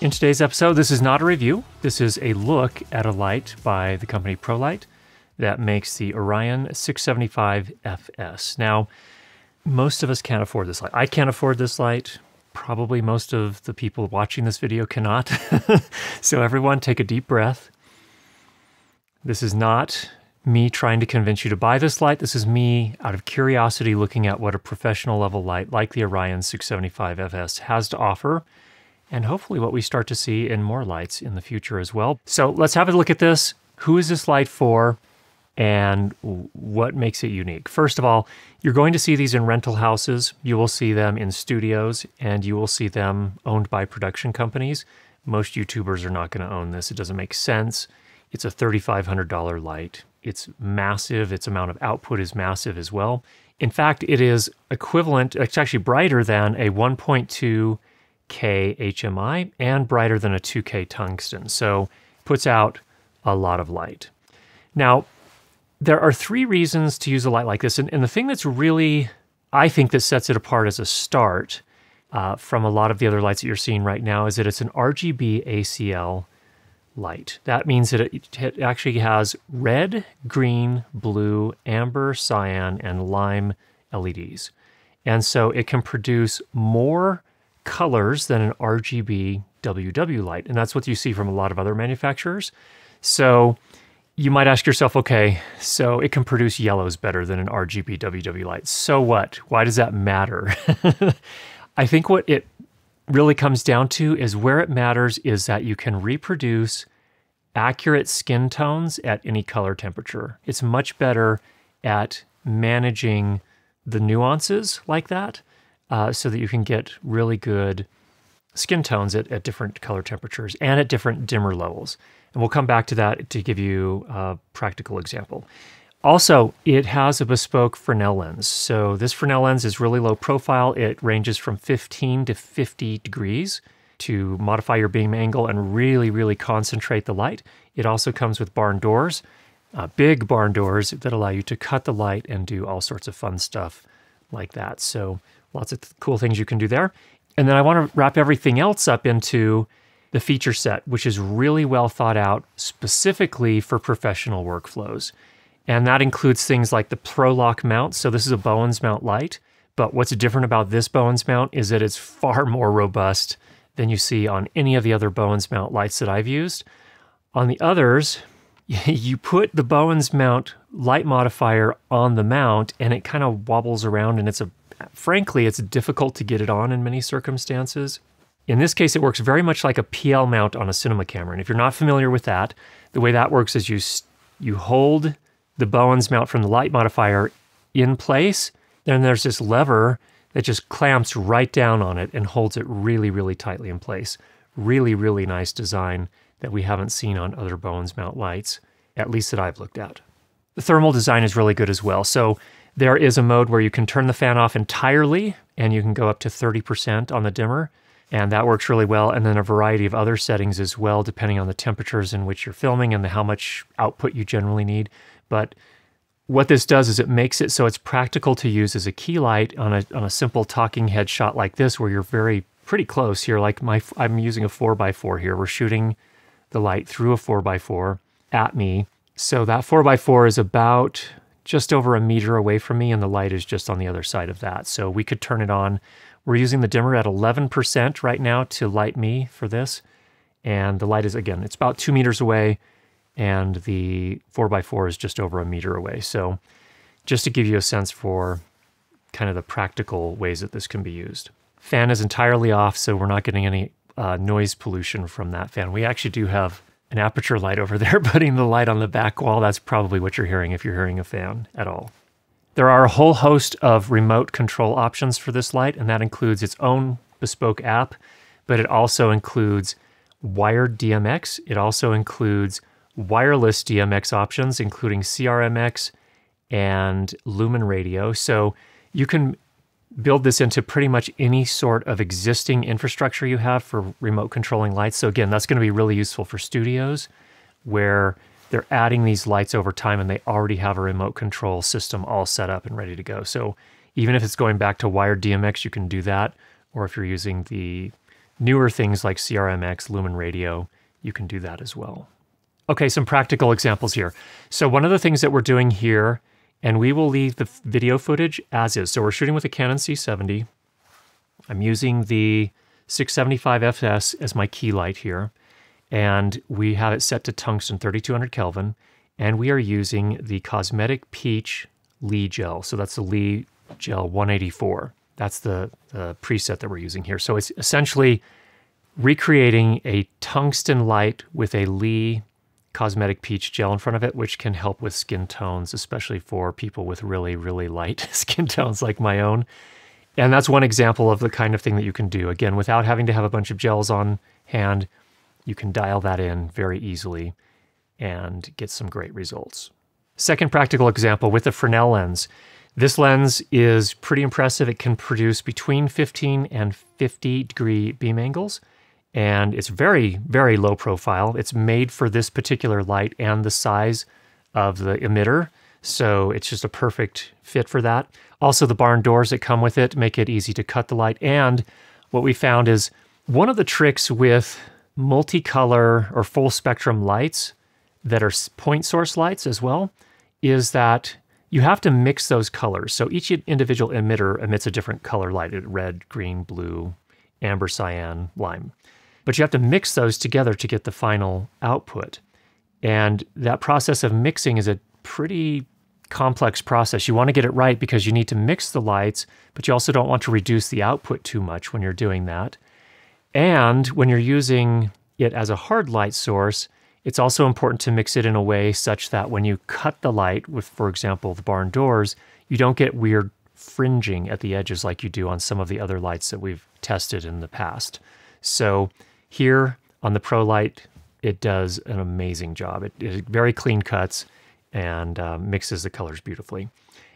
In today's episode, this is not a review. This is a look at a light by the company Prolycht that makes the Orion 675 FS. Now, most of us can't afford this light. I can't afford this light. Probably most of the people watching this video cannot. So everyone take a deep breath. This is not me trying to convince you to buy this light. This is me out of curiosity looking at what a professional level light like the Orion 675 FS has to offer, and hopefully what we start to see in more lights in the future as well. So let's have a look at this. Who is this light for, and what makes it unique? First of all, you're going to see these in rental houses. You will see them in studios, and you will see them owned by production companies. Most YouTubers are not going to own this. It doesn't make sense. It's a $3,500 light. It's massive. Its amount of output is massive as well. In fact, it is equivalent, it's actually brighter than a 1.2K HMI and brighter than a 2K tungsten. So it puts out a lot of light. Now, there are three reasons to use a light like this. And the thing that's really, I think, that sets it apart as a start from a lot of the other lights that you're seeing right now is that it's an RGBACL light. That means that it actually has red, green, blue, amber, cyan, and lime LEDs. And so it can produce more colors than an RGB WW light. And that's what you see from a lot of other manufacturers. So you might ask yourself, okay, so it can produce yellows better than an RGB WW light. So what? Why does that matter? I think what it really comes down to is where it matters is that you can reproduce accurate skin tones at any color temperature. It's much better at managing the nuances like that so that you can get really good skin tones at different color temperatures and at different dimmer levels. And we'll come back to that to give you a practical example. Also, it has a bespoke Fresnel lens. So this Fresnel lens is really low profile. It ranges from 15 to 50 degrees to modify your beam angle and really, really concentrate the light. It also comes with barn doors, big barn doors that allow you to cut the light and do all sorts of fun stuff like that. So lots of cool things you can do there. And then I want to wrap everything else up into the feature set, which is really well thought out specifically for professional workflows. And that includes things like the Prolock mount. So this is a Bowns mount light, but what's different about this Bowns mount is that it's far more robust than you see on any of the other Bowns mount lights that I've used. On the others, you put the Bowns mount light modifier on the mount and it kind of wobbles around, and frankly, it's difficult to get it on in many circumstances. In this case, it works very much like a PL mount on a cinema camera. And if you're not familiar with that, the way that works is you hold the Bowns mount from the light modifier in place, then there's this lever that just clamps right down on it and holds it really, really tightly in place. Really, really nice design that we haven't seen on other Bowns mount lights, at least that I've looked at. The thermal design is really good as well. So there is a mode where you can turn the fan off entirely and you can go up to 30% on the dimmer, and that works really well. And then a variety of other settings as well, depending on the temperatures in which you're filming and how much output you generally need. But what this does is it makes it so it's practical to use as a key light on a simple talking head shot like this, where you're pretty close here. Like I'm using a 4x4 here. We're shooting the light through a 4x4 at me. So that 4x4 is about just over a meter away from me, and the light is just on the other side of that. So we could turn it on. We're using the dimmer at 11% right now to light me for this. And the light is, again, it's about 2 meters away, and the 4x4 is just over a meter away. So just to give you a sense for kind of the practical ways that this can be used. Fan is entirely off, so we're not getting any noise pollution from that fan. We actually do have an aperture light over there, putting the light on the back wall. That's probably what you're hearing if you're hearing a fan at all. There are a whole host of remote control options for this light, and that includes its own bespoke app, but it also includes wired DMX. It also includes wireless DMX options, including CRMX and Lumen Radio. So you can build this into pretty much any sort of existing infrastructure you have for remote controlling lights. So again, that's going to be really useful for studios where they're adding these lights over time and they already have a remote control system all set up and ready to go. So even if it's going back to wired DMX, you can do that. Or if you're using the newer things like CRMX, Lumen Radio, you can do that as well. Okay, some practical examples here. So one of the things that we're doing here, and we will leave the video footage as is. So we're shooting with a Canon C70. I'm using the 675 FS as my key light here, and we have it set to tungsten 3200 Kelvin, and we are using the Cosmetic Peach LED gel. So that's the LED gel 184. That's the preset that we're using here. So it's essentially recreating a tungsten light with a LED Cosmetic Peach gel in front of it, which can help with skin tones, especially for people with really, really light skin tones like my own. And that's one example of the kind of thing that you can do. Again, without having to have a bunch of gels on hand, you can dial that in very easily and get some great results. Second practical example with the Fresnel lens. This lens is pretty impressive. It can produce between 15 and 50 degree beam angles, and it's very, very low profile. It's made for this particular light and the size of the emitter, so it's just a perfect fit for that. Also, the barn doors that come with it make it easy to cut the light, and what we found is one of the tricks with multicolor or full spectrum lights that are point source lights as well is that you have to mix those colors. So each individual emitter emits a different color light, red, green, blue, amber, cyan, lime. But you have to mix those together to get the final output. And that process of mixing is a pretty complex process. You want to get it right because you need to mix the lights, but you also don't want to reduce the output too much when you're doing that. And when you're using it as a hard light source, it's also important to mix it in a way such that when you cut the light with, for example, the barn doors, you don't get weird fringing at the edges like you do on some of the other lights that we've tested in the past. So here on the Prolycht, it does an amazing job. It is very clean cuts and mixes the colors beautifully.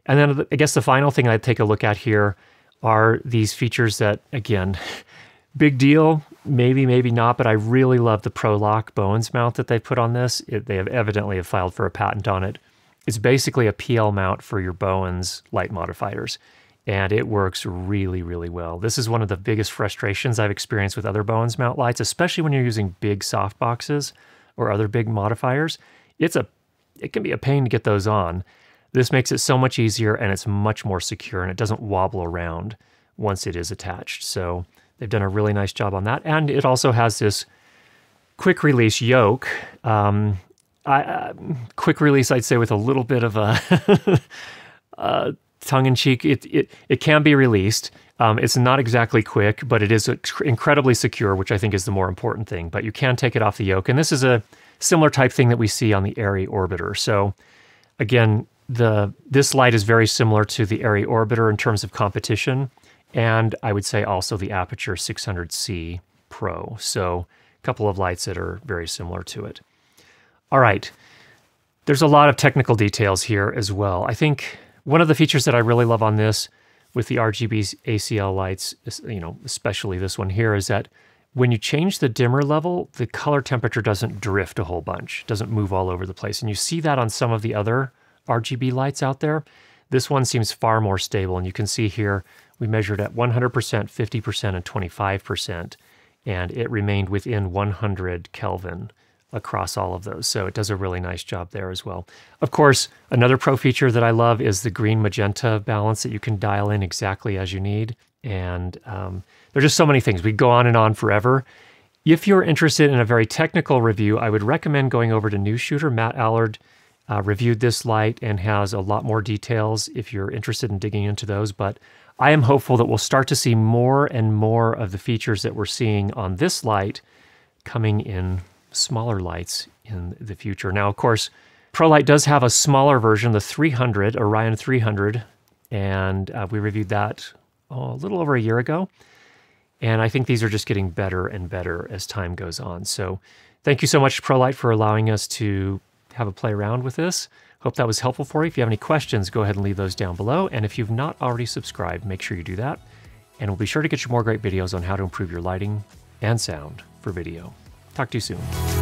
And then I guess the final thing I'd take a look at here are these features that, again, big deal, maybe, maybe not, but I really love the Prolock Bowns mount that they put on this. They have evidently filed for a patent on it. It's basically a PL mount for your Bowns light modifiers, and it works really, really well. This is one of the biggest frustrations I've experienced with other Bowns mount lights, especially when you're using big softboxes or other big modifiers. It can be a pain to get those on. This makes it so much easier, and it's much more secure, and it doesn't wobble around once it is attached. So they've done a really nice job on that. And it also has this quick release yoke. Quick release, I'd say, with a little bit of a tongue-in-cheek. It can be released. It's not exactly quick, but it is incredibly secure, which I think is the more important thing. But you can take it off the yoke. And this is a similar type thing that we see on the Airy Orbiter. So again, this light is very similar to the Airy Orbiter in terms of competition. And I would say also the Aperture 600C Pro. So a couple of lights that are very similar to it. All right, there's a lot of technical details here as well. I think one of the features that I really love on this with the RGBACL lights, especially this one here, is that when you change the dimmer level, the color temperature doesn't drift a whole bunch, doesn't move all over the place. And you see that on some of the other RGB lights out there. This one seems far more stable, and you can see here we measured at 100%, 50%, and 25%, and it remained within 100 Kelvin across all of those. So it does a really nice job there as well. Of course, another pro feature that I love is the green magenta balance that you can dial in exactly as you need. And there's just so many things. We go on and on forever. If you're interested in a very technical review, I would recommend going over to News Shooter. Matt Allard reviewed this light and has a lot more details if you're interested in digging into those. But I am hopeful that we'll start to see more and more of the features that we're seeing on this light coming in smaller lights in the future. Now, of course, Prolycht does have a smaller version, the 300, Orion 300, and we reviewed that a little over a year ago. And I think these are just getting better and better as time goes on. So thank you so much, Prolycht, for allowing us to have a play around with this. Hope that was helpful for you. If you have any questions, go ahead and leave those down below. And if you've not already subscribed, make sure you do that. And we'll be sure to get you more great videos on how to improve your lighting and sound for video. Talk to you soon.